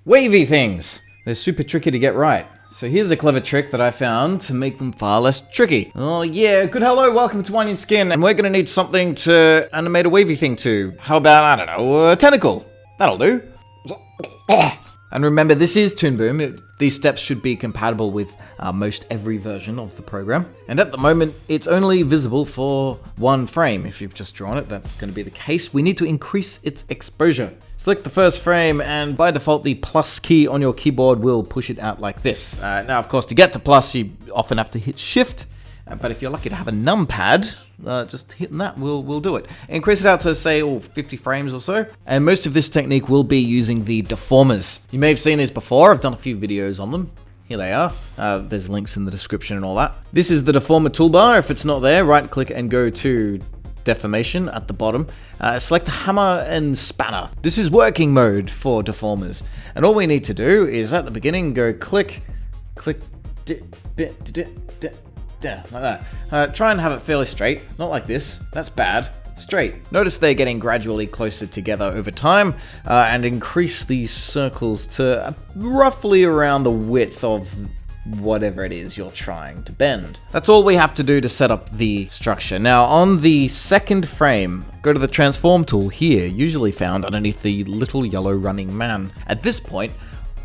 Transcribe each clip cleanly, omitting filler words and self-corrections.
Wavy things! They're super tricky to get right. So here's a clever trick that I found to make them far less tricky. Oh yeah, good hello, welcome to Onion Skin, and we're gonna need something to animate a wavy thing to. How about, I don't know, a tentacle? That'll do. And remember, this is Toon Boom. These steps should be compatible with most every version of the program. And at the moment, it's only visible for one frame. If you've just drawn it, that's going to be the case. We need to increase its exposure. Select the first frame, and by default, the plus key on your keyboard will push it out like this. Now, of course, to get to plus, you often have to hit Shift. But if you're lucky to have a numpad, just hitting that will do it. Increase it out to, say, 50 frames or so. And most of this technique will be using the deformers. You may have seen these before. I've done a few videos on them. Here they are. There's links in the description and all that. This is the deformer toolbar. If it's not there, right click and go to deformation at the bottom. Select the hammer and spanner. This is working mode for deformers. And all we need to do is at the beginning go click, like that. Try and have it fairly straight, not like this, that's bad, straight. Notice they're getting gradually closer together over time, and increase these circles to roughly around the width of whatever it is you're trying to bend. That's all we have to do to set up the structure. Now on the second frame, go to the transform tool here, usually found underneath the little yellow running man. At this point,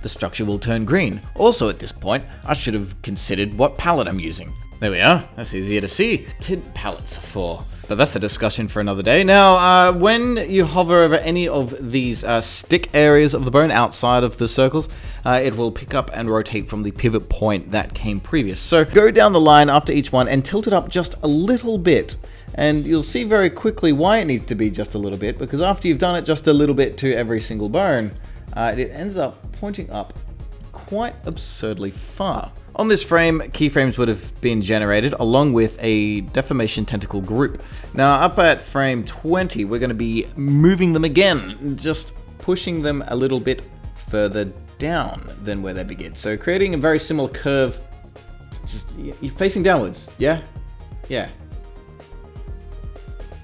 the structure will turn green. Also at this point, I should have considered what palette I'm using. There we are, that's easier to see. Tint palettes for, but that's a discussion for another day. Now, when you hover over any of these stick areas of the bone outside of the circles, it will pick up and rotate from the pivot point that came previous. So go down the line after each one and tilt it up just a little bit. And you'll see very quickly why it needs to be just a little bit, because after you've done it just a little bit to every single bone, it ends up pointing up quite absurdly far. On this frame, keyframes would have been generated along with a deformation tentacle group. Now up at frame 20, we're going to be moving them again, just pushing them a little bit further down than where they begin. So creating a very similar curve, just you're facing downwards, yeah? Yeah.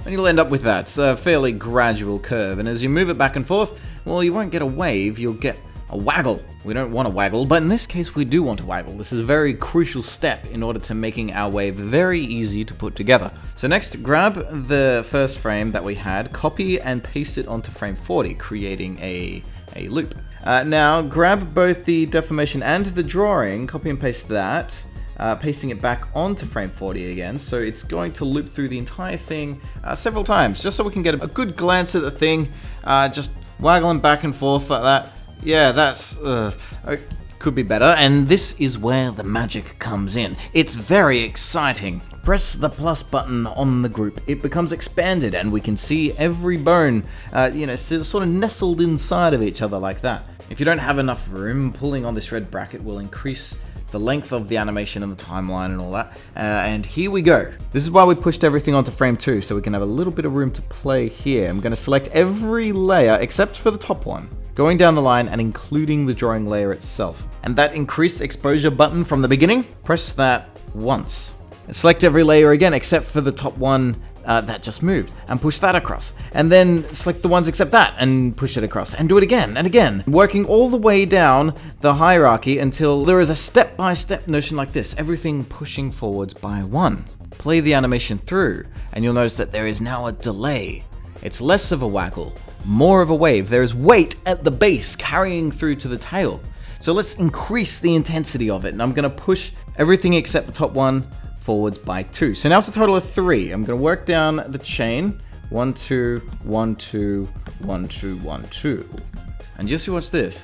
And you'll end up with that. It's a fairly gradual curve, and as you move it back and forth, well, you won't get a wave, you'll get a waggle. We don't want a waggle, but in this case we do want a waggle. This is a very crucial step in order to making our wave very easy to put together. So next, grab the first frame that we had, copy and paste it onto frame 40, creating a loop. Now grab both the deformation and the drawing, copy and paste that, pasting it back onto frame 40 again, so it's going to loop through the entire thing several times, just so we can get a good glance at the thing, just waggling back and forth like that. Yeah, that's, could be better, and this is where the magic comes in. It's very exciting. Press the plus button on the group. It becomes expanded, and we can see every bone, sort of nestled inside of each other like that. If you don't have enough room, pulling on this red bracket will increase the length of the animation and the timeline and all that. And here we go. This is why we pushed everything onto frame 2, so we can have a little bit of room to play here. I'm going to select every layer except for the top one, going down the line and including the drawing layer itself. And that increase exposure button from the beginning, press that once. And select every layer again except for the top one that just moved, and push that across. And then select the ones except that and push it across, and do it again and again, working all the way down the hierarchy until there is a step-by-step notion like this, everything pushing forwards by one. Play the animation through, and you'll notice that there is now a delay. It's less of a waggle, more of a wave. There is weight at the base carrying through to the tail. So let's increase the intensity of it, and I'm going to push everything except the top one forwards by 2. So now it's a total of 3. I'm going to work down the chain. 1, 2, 1, 2, 1, 2, 1, 2. And just watch this.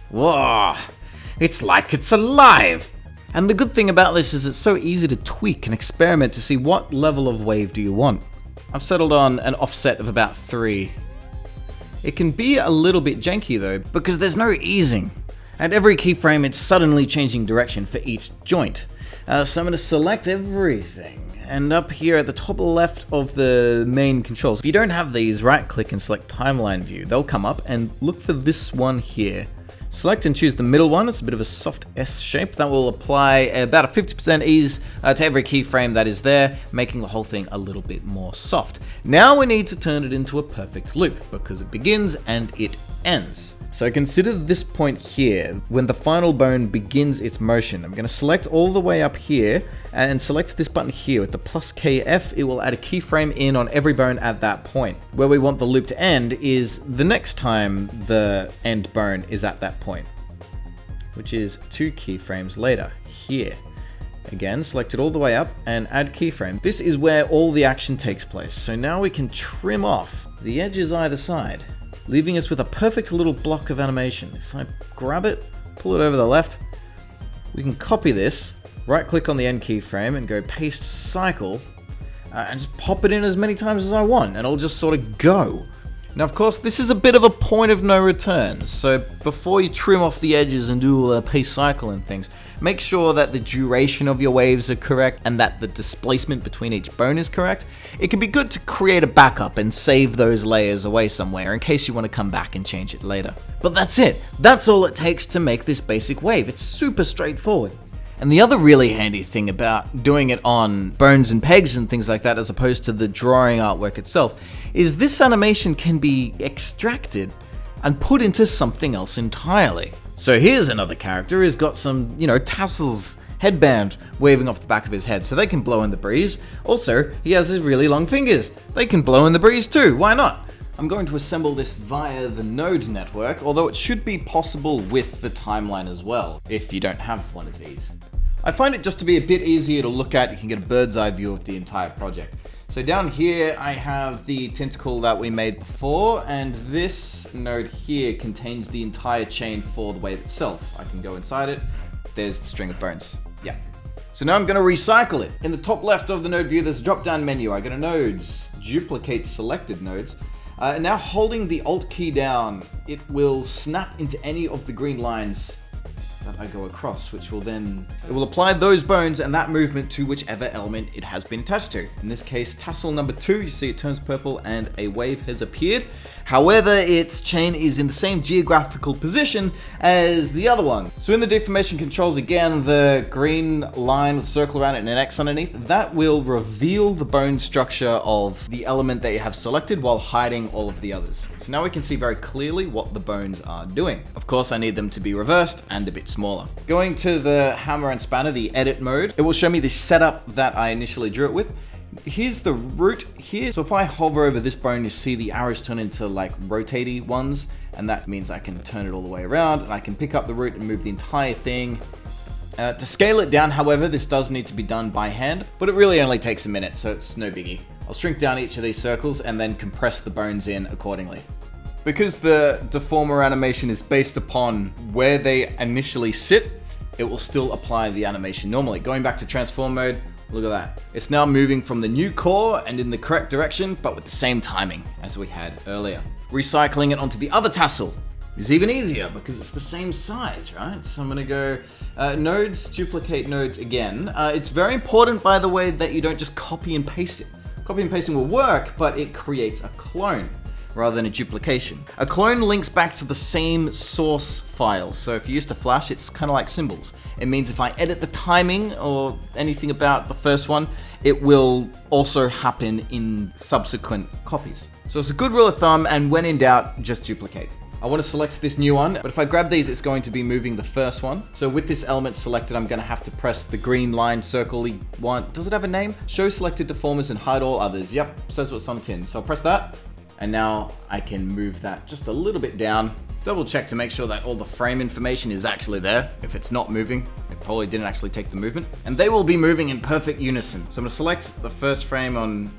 Whoa! It's like it's alive! And the good thing about this is it's so easy to tweak and experiment to see what level of wave do you want. I've settled on an offset of about 3. It can be a little bit janky though, because there's no easing. At every keyframe, it's suddenly changing direction for each joint. So I'm going to select everything, and up here at the top left of the main controls, if you don't have these, right click and select timeline view. They'll come up, and look for this one here. Select and choose the middle one. It's a bit of a soft S shape. That will apply about a 50% ease to every keyframe that is there, making the whole thing a little bit more soft. Now we need to turn it into a perfect loop because it begins and it ends. So consider this point here, when the final bone begins its motion. I'm going to select all the way up here and select this button here with the plus KF. It will add a keyframe in on every bone at that point. Where we want the loop to end is the next time the end bone is at that point, which is 2 keyframes later, here. Again, select it all the way up and add keyframe. This is where all the action takes place. So now we can trim off the edges either side, leaving us with a perfect little block of animation. If I grab it, pull it over the left, we can copy this, right click on the end keyframe and go paste cycle, and just pop it in as many times as I want, and it'll just sort of go. Now, of course, this is a bit of a point of no return, so before you trim off the edges and do a paste cycle and things, make sure that the duration of your waves are correct and that the displacement between each bone is correct. It can be good to create a backup and save those layers away somewhere in case you want to come back and change it later. But that's it. That's all it takes to make this basic wave. It's super straightforward. And the other really handy thing about doing it on bones and pegs and things like that, as opposed to the drawing artwork itself, is this animation can be extracted and put into something else entirely. So here's another character who's got some, tassels, headband waving off the back of his head so they can blow in the breeze. Also, he has his really long fingers. They can blow in the breeze too, why not? I'm going to assemble this via the node network, although it should be possible with the timeline as well, if you don't have one of these. I find it just to be a bit easier to look at. You can get a bird's eye view of the entire project. So down here I have the tentacle that we made before, and this node here contains the entire chain for the wave itself. I can go inside it. There's the string of bones. Yeah. So now I'm going to recycle it. In the top left of the node view, there's a drop-down menu. I go to nodes, duplicate selected nodes. Now holding the Alt key down, it will snap into any of the green lines that I go across, which will then, it will apply those bones and that movement to whichever element it has been attached to. In this case, tassel number 2, you see it turns purple and a wave has appeared. However, its chain is in the same geographical position as the other one. So in the deformation controls, again, the green line with a circle around it and an X underneath, that will reveal the bone structure of the element that you have selected while hiding all of the others. So now we can see very clearly what the bones are doing. Of course, I need them to be reversed and a bit smaller. Going to the hammer and spanner, the edit mode, it will show me the setup that I initially drew it with. Here's the root here. So if I hover over this bone, you see the arrows turn into like rotating ones, and that means I can turn it all the way around, and I can pick up the root and move the entire thing. To scale it down, however, this does need to be done by hand, but it really only takes a minute, so it's no biggie. I'll shrink down each of these circles and then compress the bones in accordingly. Because the deformer animation is based upon where they initially sit, it will still apply the animation normally. Going back to transform mode, look at that. It's now moving from the new core and in the correct direction, but with the same timing as we had earlier. Recycling it onto the other tassel is even easier because it's the same size, right? So I'm gonna go nodes, duplicate nodes again. It's very important, by the way, that you don't just copy and paste it. Copy and pasting will work, but it creates a clone rather than a duplication. A clone links back to the same source file. So if you use to Flash, it's kind of like symbols. It means if I edit the timing or anything about the first one, it will also happen in subsequent copies. So it's a good rule of thumb, and when in doubt, just duplicate. I want to select this new one, but if I grab these, it's going to be moving the first one. So with this element selected, I'm going to have to press the green line circle one. Does it have a name? Show selected deformers and hide all others. Yep, says what's on tin. So I'll press that, and now I can move that just a little bit down. Double check to make sure that all the frame information is actually there. If it's not moving, it probably didn't actually take the movement. And they will be moving in perfect unison. So I'm going to select the first frame on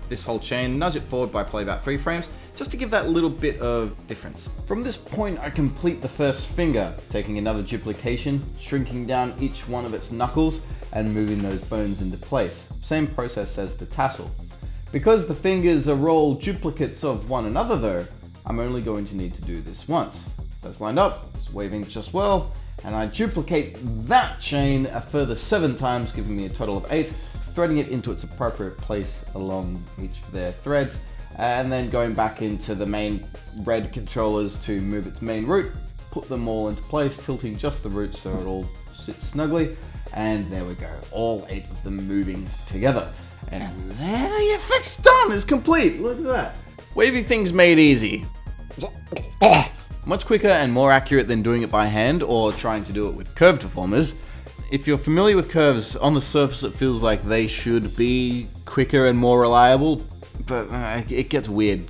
this whole chain, nudge it forward by probably about 3 frames, just to give that little bit of difference. From this point, I complete the first finger, taking another duplication, shrinking down each one of its knuckles, and moving those bones into place. Same process as the tassel. Because the fingers are all duplicates of one another though, I'm only going to need to do this once. So that's lined up, it's waving just well, and I duplicate that chain a further 7 times, giving me a total of 8, threading it into its appropriate place along each of their threads, and then going back into the main red controllers to move its main root, put them all into place, tilting just the roots so it all sits snugly. And there we go, all 8 of them moving together. And there the effect's done, it's complete, look at that. Wavy things made easy. Much quicker and more accurate than doing it by hand or trying to do it with curved deformers. If you're familiar with curves, on the surface it feels like they should be quicker and more reliable, but it gets weird